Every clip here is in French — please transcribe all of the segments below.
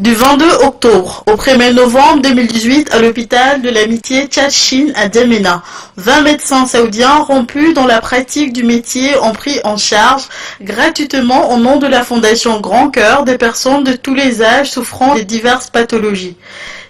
Du 22 octobre au 1er novembre 2018 à l'hôpital de l'amitié Tchad-Chine à Djamena, 20 médecins saoudiens rompus dans la pratique du métier ont pris en charge gratuitement au nom de la Fondation Grand Cœur des personnes de tous les âges souffrant de diverses pathologies.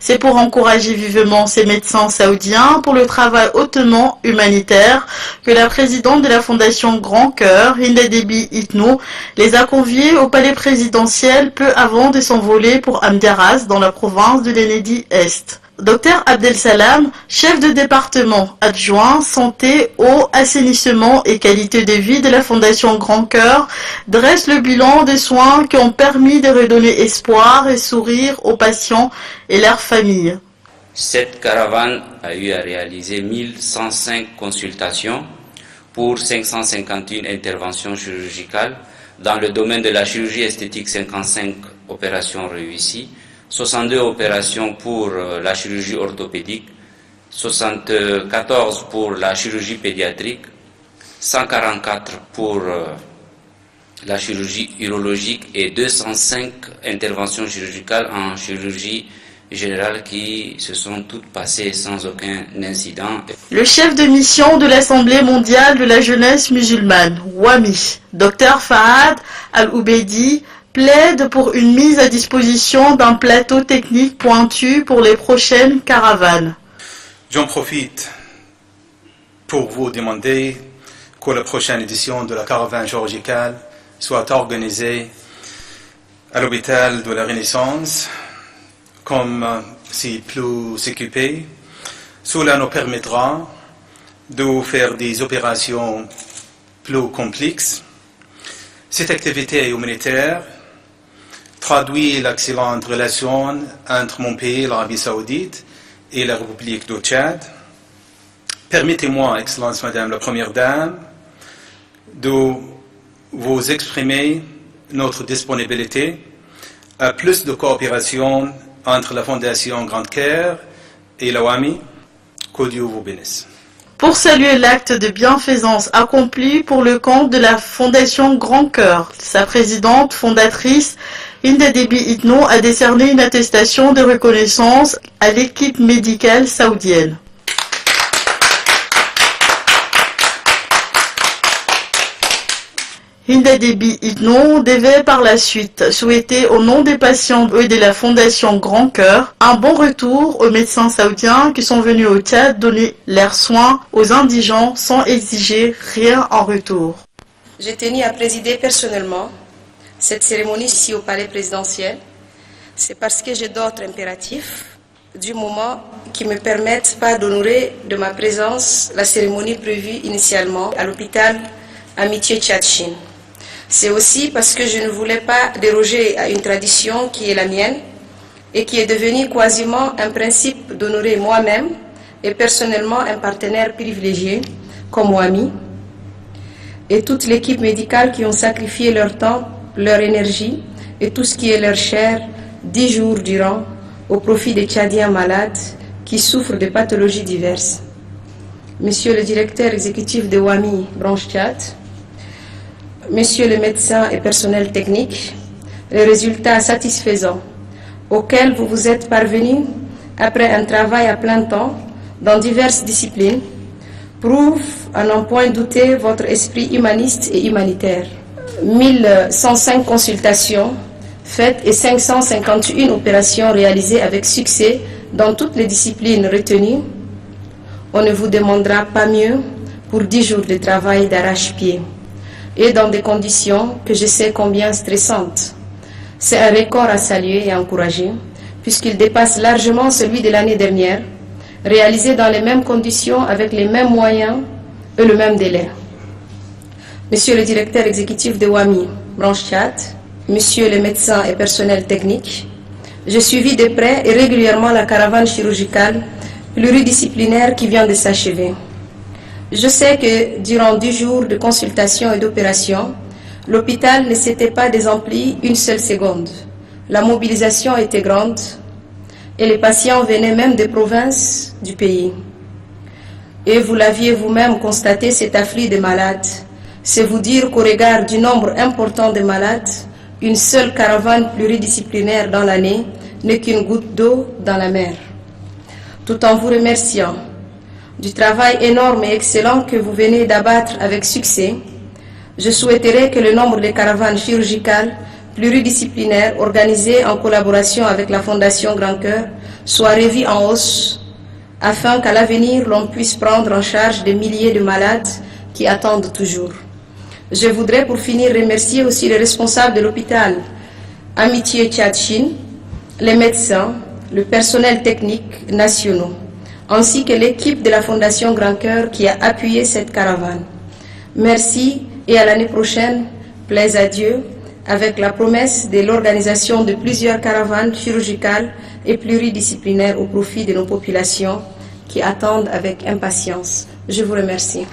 C'est pour encourager vivement ces médecins saoudiens pour le travail hautement humanitaire que la présidente de la Fondation Grand Cœur, Hinda Déby Itno, les a conviés au palais présidentiel peu avant de s'envoler pour Amdiaraz dans la province de l'Enedi-Est. Dr Abdel Salam, chef de département adjoint santé, eau, assainissement et qualité de vie de la Fondation Grand Cœur, dresse le bilan des soins qui ont permis de redonner espoir et sourire aux patients et leurs familles. Cette caravane a eu à réaliser 1105 consultations pour 551 interventions chirurgicales. Dans le domaine de la chirurgie esthétique, 55 opérations réussies, 62 opérations pour la chirurgie orthopédique, 74 pour la chirurgie pédiatrique, 144 pour la chirurgie urologique et 205 interventions chirurgicales en chirurgie générale qui se sont toutes passées sans aucun incident. Le chef de mission de l'Assemblée mondiale de la jeunesse musulmane, WAMI, Dr Fahad Al-Oubedi, plaide pour une mise à disposition d'un plateau technique pointu pour les prochaines caravanes. J'en profite pour vous demander que la prochaine édition de la caravane chirurgicale soit organisée à l'hôpital de la Renaissance, comme c'est plus équipé. Cela nous permettra de faire des opérations plus complexes. Cette activité humanitaire traduit l'excellente relation entre mon pays, l'Arabie Saoudite, et la République du Tchad. Permettez-moi, Excellence Madame la Première Dame, de vous exprimer notre disponibilité à plus de coopération entre la Fondation Grand Cœur et la WAMI. Que Dieu vous bénisse. Pour saluer l'acte de bienfaisance accompli pour le compte de la Fondation Grand Cœur, sa présidente fondatrice, Hinda Déby Itno, a décerné une attestation de reconnaissance à l'équipe médicale saoudienne. Hinda Déby Itno devait par la suite souhaiter au nom des patients et de la Fondation Grand Cœur un bon retour aux médecins saoudiens qui sont venus au Tchad donner leurs soins aux indigents sans exiger rien en retour. J'ai tenu à présider personnellement cette cérémonie ici au palais présidentiel. C'est parce que j'ai d'autres impératifs du moment qui me permettent pas d'honorer de ma présence la cérémonie prévue initialement à l'hôpital Amitié Tchad-Chine. C'est aussi parce que je ne voulais pas déroger à une tradition qui est la mienne et qui est devenue quasiment un principe d'honorer moi-même et personnellement un partenaire privilégié comme WAMI et toute l'équipe médicale qui ont sacrifié leur temps, leur énergie et tout ce qui est leur chair 10 jours durant au profit des Tchadiens malades qui souffrent de pathologies diverses. Monsieur le directeur exécutif de WAMI branche Tchad, Messieurs les médecins et personnels techniques, les résultats satisfaisants auxquels vous vous êtes parvenus après un travail à plein temps dans diverses disciplines prouvent à n'en point douter votre esprit humaniste et humanitaire. 1105 consultations faites et 551 opérations réalisées avec succès dans toutes les disciplines retenues. On ne vous demandera pas mieux pour 10 jours de travail d'arrache-pied et dans des conditions que je sais combien stressantes. C'est un record à saluer et à encourager, puisqu'il dépasse largement celui de l'année dernière, réalisé dans les mêmes conditions, avec les mêmes moyens et le même délai. Monsieur le directeur exécutif de WAMI, branche Tchad, Monsieur les médecins et personnels techniques, je suivis de près et régulièrement la caravane chirurgicale pluridisciplinaire qui vient de s'achever. Je sais que durant 10 jours de consultation et d'opération, l'hôpital ne s'était pas désempli une seule seconde. La mobilisation était grande et les patients venaient même des provinces du pays. Et vous l'aviez vous-même constaté, cet afflux de malades. C'est vous dire qu'au regard du nombre important de malades, une seule caravane pluridisciplinaire dans l'année n'est qu'une goutte d'eau dans la mer. Tout en vous remerciant du travail énorme et excellent que vous venez d'abattre avec succès, je souhaiterais que le nombre de caravanes chirurgicales pluridisciplinaires organisées en collaboration avec la Fondation Grand Cœur soit revu en hausse afin qu'à l'avenir l'on puisse prendre en charge des milliers de malades qui attendent toujours. Je voudrais pour finir remercier aussi les responsables de l'hôpital Amitié Tchad-Chine, les médecins, le personnel technique nationaux, ainsi que l'équipe de la Fondation Grand Cœur qui a appuyé cette caravane. Merci et à l'année prochaine, plaise à Dieu, avec la promesse de l'organisation de plusieurs caravanes chirurgicales et pluridisciplinaires au profit de nos populations qui attendent avec impatience. Je vous remercie.